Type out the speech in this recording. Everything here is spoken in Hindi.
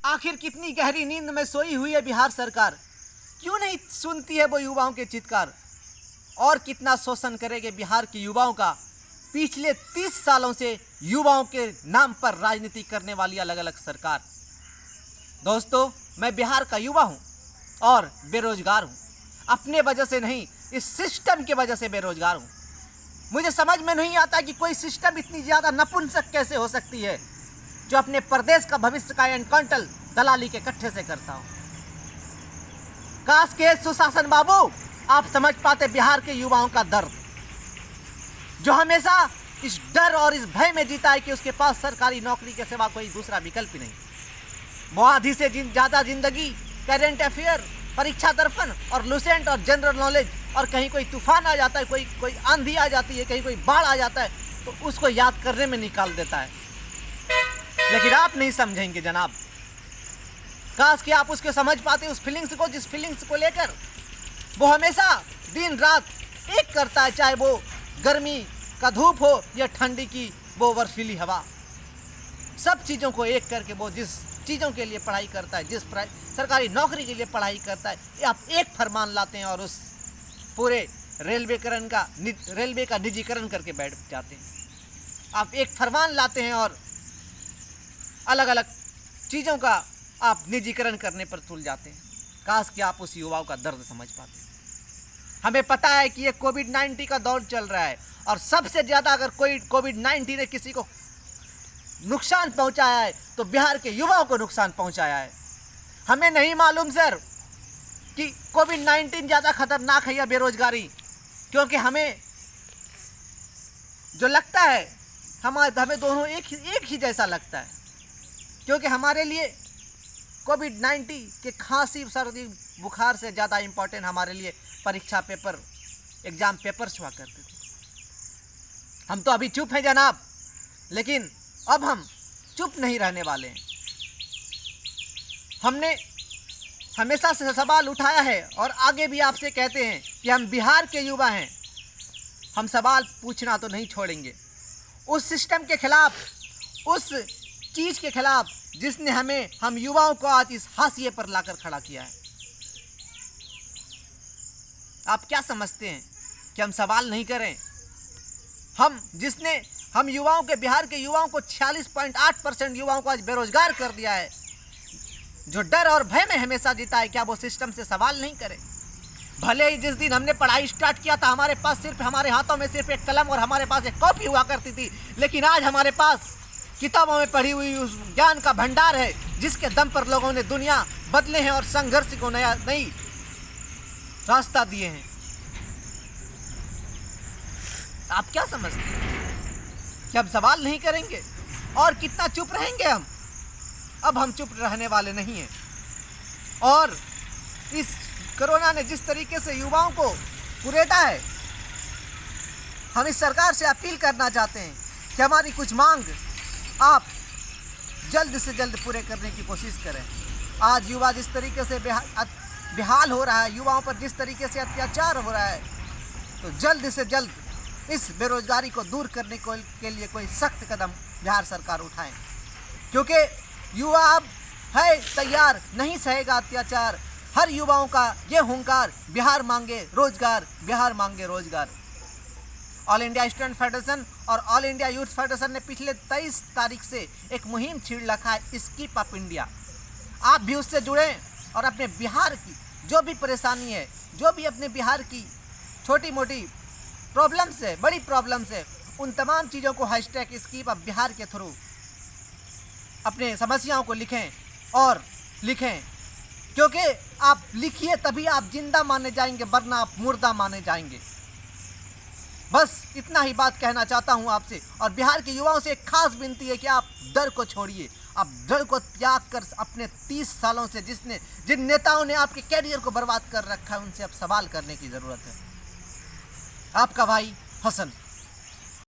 आखिर कितनी गहरी नींद में सोई हुई है बिहार सरकार? क्यों नहीं सुनती है वो युवाओं के चित्कार? और कितना शोषण करेंगे बिहार के युवाओं का? पिछले 30 सालों से युवाओं के नाम पर राजनीति करने वाली अलग अलग सरकार। दोस्तों, मैं बिहार का युवा हूँ और बेरोजगार हूँ। अपने वजह से नहीं, इस सिस्टम की वजह से बेरोजगार हूँ। मुझे समझ में नहीं आता कि कोई सिस्टम इतनी ज़्यादा नपुंसक कैसे हो सकती है, जो अपने प्रदेश का भविष्य का एनकाउंटर दलाली के कट्ठे से करता हो। काश के सुशासन बाबू आप समझ पाते बिहार के युवाओं का दर्द, जो हमेशा इस डर और इस भय में जीता है कि उसके पास सरकारी नौकरी के सिवा कोई दूसरा विकल्प ही नहीं। वो आधी से ज़्यादा जिंदगी करेंट अफेयर, परीक्षा दर्पण और लुसेंट और जनरल नॉलेज, और कहीं कोई तूफान आ जाता है, कोई आंधी आ जाती है, कहीं कोई बाढ़ आ जाता है, तो उसको याद करने में निकाल देता है। लेकिन आप नहीं समझेंगे जनाब। काश कि आप उसको समझ पाते, उस फीलिंग्स को, जिस फीलिंग्स को लेकर वो हमेशा दिन रात एक करता है, चाहे वो गर्मी का धूप हो या ठंडी की वो बर्फीली हवा। सब चीज़ों को एक करके वो जिस चीज़ों के लिए पढ़ाई करता है, जिस सरकारी नौकरी के लिए पढ़ाई करता है, आप एक फरमान लाते हैं और उस पूरे रेलवे का निजीकरण करके बैठ जाते हैं। आप एक फरमान लाते हैं और अलग अलग चीज़ों का आप निजीकरण करने पर तुल जाते हैं। काश कि आप उस युवाओं का दर्द समझ पाते। हमें पता है कि ये कोविड-19 का दौर चल रहा है, और सबसे ज़्यादा अगर कोई कोविड-19 ने किसी को नुकसान पहुंचाया है तो बिहार के युवाओं को नुकसान पहुंचाया है। हमें नहीं मालूम सर कि कोविड-19 ज़्यादा खतरनाक है या बेरोजगारी, क्योंकि हमें जो लगता है हमें दोनों एक ही जैसा लगता है। क्योंकि हमारे लिए कोविड-19 के खांसी सर्दी बुखार से ज़्यादा इम्पोर्टेंट हमारे लिए परीक्षा पेपर, एग्ज़ाम पेपर्स हुआ करते थे। हम तो अभी चुप हैं जनाब, लेकिन अब हम चुप नहीं रहने वाले हैं। हमने हमेशा से सवाल उठाया है और आगे भी आपसे कहते हैं कि हम बिहार के युवा हैं। हम सवाल पूछना तो नहीं छोड़ेंगे उस सिस्टम के खिलाफ, उस चीज़ के खिलाफ जिसने हम युवाओं को आज इस हाशिए पर लाकर खड़ा किया है। आप क्या समझते हैं कि हम सवाल नहीं करें? हम युवाओं के, बिहार के युवाओं को 46.8% युवाओं को आज बेरोजगार कर दिया है, जो डर और भय में हमेशा जीता है। क्या वो सिस्टम से सवाल नहीं करे? भले ही जिस दिन हमने पढ़ाई स्टार्ट किया था हमारे हाथों में सिर्फ एक कलम और हमारे पास एक कॉपी हुआ करती थी, लेकिन आज हमारे पास किताबों में पढ़ी हुई उस ज्ञान का भंडार है, जिसके दम पर लोगों ने दुनिया बदले हैं और संघर्ष को नई रास्ता दिए हैं। आप क्या समझते हैं कि हम सवाल नहीं करेंगे? और कितना चुप रहेंगे हम? अब हम चुप रहने वाले नहीं हैं। और इस कोरोना ने जिस तरीके से युवाओं को कुरेदा है, हम इस सरकार से अपील करना चाहते हैं कि हमारी कुछ मांग आप जल्द से जल्द पूरे करने की कोशिश करें। आज युवा जिस तरीके से बेहाल हो रहा है, युवाओं पर जिस तरीके से अत्याचार हो रहा है, तो जल्द से जल्द इस बेरोजगारी को दूर करने के लिए कोई सख्त कदम बिहार सरकार उठाएं, क्योंकि युवा अब है तैयार, नहीं सहेगा अत्याचार। हर युवाओं का ये हुंकार, बिहार मांगे रोजगार, बिहार मांगे रोजगार। ऑल इंडिया स्टूडेंट फेडरेशन और ऑल इंडिया यूथ फेडरेशन ने पिछले 23 तारीख से एक मुहिम छेड़ रखा है, स्कीप अप इंडिया। आप भी उससे जुड़ें और अपने बिहार की जो भी परेशानी है, जो भी अपने बिहार की छोटी मोटी प्रॉब्लम्स है, बड़ी प्रॉब्लम्स है, उन तमाम चीज़ों को हैशटैग स्कीप अप बिहार के थ्रू अपने समस्याओं को लिखें और लिखें, क्योंकि आप लिखिए तभी आप जिंदा माने जाएंगे, वरना आप मुर्दा माने जाएंगे। बस इतना ही बात कहना चाहता हूं आपसे। और बिहार के युवाओं से एक खास विनती है कि आप डर को छोड़िए, आप डर को त्याग कर अपने 30 सालों से जिन नेताओं ने आपके कैरियर को बर्बाद कर रखा है, उनसे अब सवाल करने की ज़रूरत है। आपका भाई हसन।